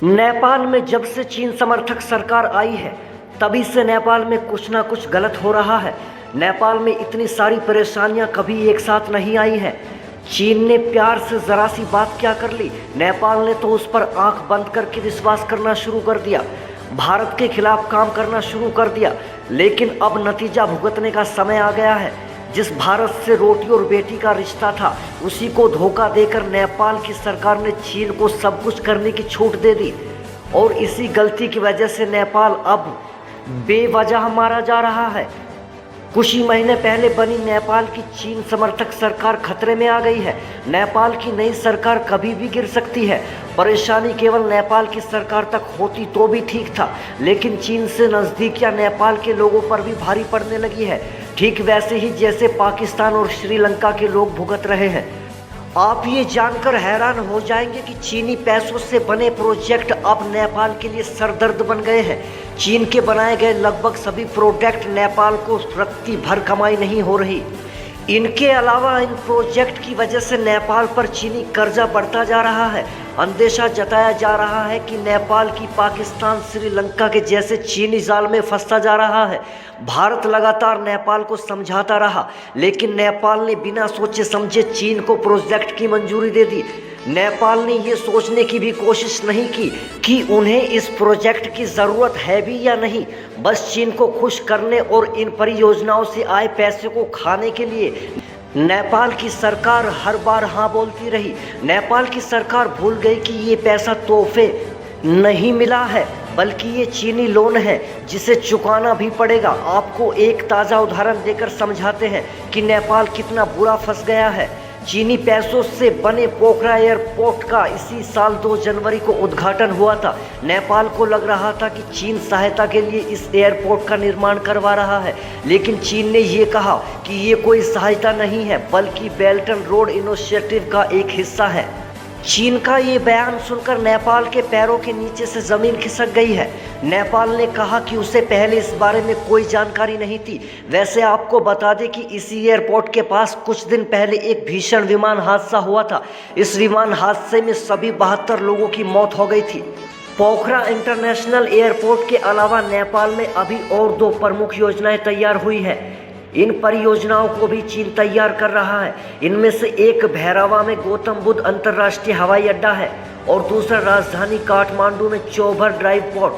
नेपाल में जब से चीन समर्थक सरकार आई है तभी से नेपाल में कुछ ना कुछ गलत हो रहा है। नेपाल में इतनी सारी परेशानियां कभी एक साथ नहीं आई हैं। चीन ने प्यार से ज़रा सी बात क्या कर ली, नेपाल ने तो उस पर आंख बंद करके विश्वास करना शुरू कर दिया, भारत के खिलाफ काम करना शुरू कर दिया। लेकिन अब नतीजा भुगतने का समय आ गया है। जिस भारत से रोटी और बेटी का रिश्ता था उसी को धोखा देकर नेपाल की सरकार ने चीन को सब कुछ करने की छूट दे दी और इसी गलती की वजह से नेपाल अब बेवजह मारा जा रहा है। कुछ ही महीने पहले बनी नेपाल की चीन समर्थक सरकार खतरे में आ गई है। नेपाल की नई सरकार कभी भी गिर सकती है। परेशानी केवल नेपाल की सरकार तक होती तो भी ठीक था, लेकिन चीन से नज़दीकियां नेपाल के लोगों पर भी भारी पड़ने लगी है, ठीक वैसे ही जैसे पाकिस्तान और श्रीलंका के लोग भुगत रहे हैं। आप ये जानकर हैरान हो जाएंगे कि चीनी पैसों से बने प्रोजेक्ट अब नेपाल के लिए सरदर्द बन गए हैं। चीन के बनाए गए लगभग सभी प्रोजेक्ट नेपाल को रत्ती भर कमाई नहीं हो रही। इनके अलावा इन प्रोजेक्ट की वजह से नेपाल पर चीनी कर्जा बढ़ता जा रहा है। अंदेशा जताया जा रहा है कि नेपाल की पाकिस्तान श्रीलंका के जैसे चीनी जाल में फंसता जा रहा है। भारत लगातार नेपाल को समझाता रहा, लेकिन नेपाल ने बिना सोचे समझे चीन को प्रोजेक्ट की मंजूरी दे दी। नेपाल ने ये सोचने की भी कोशिश नहीं की कि उन्हें इस प्रोजेक्ट की ज़रूरत है भी या नहीं, बस चीन को खुश करने और इन परियोजनाओं से आए पैसे को खाने के लिए नेपाल की सरकार हर बार हाँ बोलती रही। नेपाल की सरकार भूल गई कि ये पैसा तोहफे नहीं मिला है, बल्कि ये चीनी लोन है जिसे चुकाना भी पड़ेगा। आपको एक ताज़ा उदाहरण देकर समझाते हैं कि नेपाल कितना बुरा फंस गया है। चीनी पैसों से बने पोखरा एयरपोर्ट का इसी साल 2 जनवरी को उद्घाटन हुआ था। नेपाल को लग रहा था कि चीन सहायता के लिए इस एयरपोर्ट का निर्माण करवा रहा है, लेकिन चीन ने ये कहा कि ये कोई सहायता नहीं है बल्कि बेल्ट एंड रोड इनिशिएटिव का एक हिस्सा है। चीन का ये बयान सुनकर नेपाल के पैरों के नीचे से ज़मीन खिसक गई है। नेपाल ने कहा कि उसे पहले इस बारे में कोई जानकारी नहीं थी। वैसे आपको बता दें कि इसी एयरपोर्ट के पास कुछ दिन पहले एक भीषण विमान हादसा हुआ था। इस विमान हादसे में सभी 72 लोगों की मौत हो गई थी। पोखरा इंटरनेशनल एयरपोर्ट के अलावा नेपाल में अभी और 2 प्रमुख योजनाएं तैयार हुई हैं। इन परियोजनाओं को भी चीन तैयार कर रहा है। इनमें से एक भैरवा में गौतम बुद्ध अंतर्राष्ट्रीय हवाई अड्डा है और दूसरा राजधानी काठमांडू में चौभर ड्राइव पोर्ट।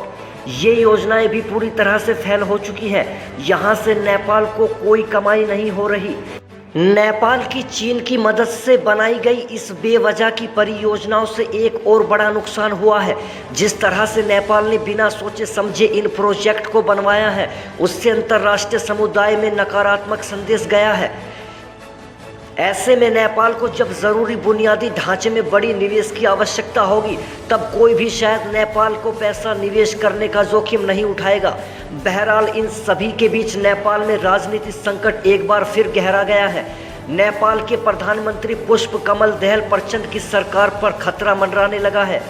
ये योजनाएं भी पूरी तरह से फेल हो चुकी हैं। यहाँ से नेपाल को कोई कमाई नहीं हो रही। नेपाल की चीन की मदद से बनाई गई इस बेवजह की परियोजनाओं से एक और बड़ा नुकसान हुआ है। जिस तरह से नेपाल ने बिना सोचे समझे इन प्रोजेक्ट को बनवाया है, उससे अंतर्राष्ट्रीय समुदाय में नकारात्मक संदेश गया है। ऐसे में नेपाल को जब ज़रूरी बुनियादी ढांचे में बड़ी निवेश की आवश्यकता होगी, तब कोई भी शायद नेपाल को पैसा निवेश करने का जोखिम नहीं उठाएगा। बहरहाल इन सभी के बीच नेपाल में राजनीतिक संकट एक बार फिर गहरा गया है। नेपाल के प्रधानमंत्री पुष्प कमल दहल प्रचंड की सरकार पर खतरा मंडराने लगा है।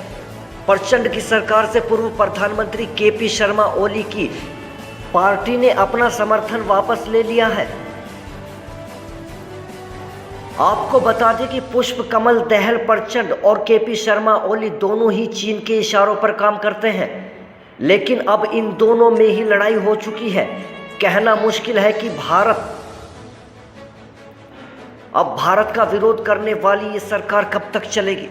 प्रचंड की सरकार से पूर्व प्रधानमंत्री KP शर्मा ओली की पार्टी ने अपना समर्थन वापस ले लिया है। आपको बता दें कि पुष्प कमल दहल प्रचंड और KP शर्मा ओली दोनों ही चीन के इशारों पर काम करते हैं, लेकिन अब इन दोनों में ही लड़ाई हो चुकी है। कहना मुश्किल है कि भारत का विरोध करने वाली ये सरकार कब तक चलेगी।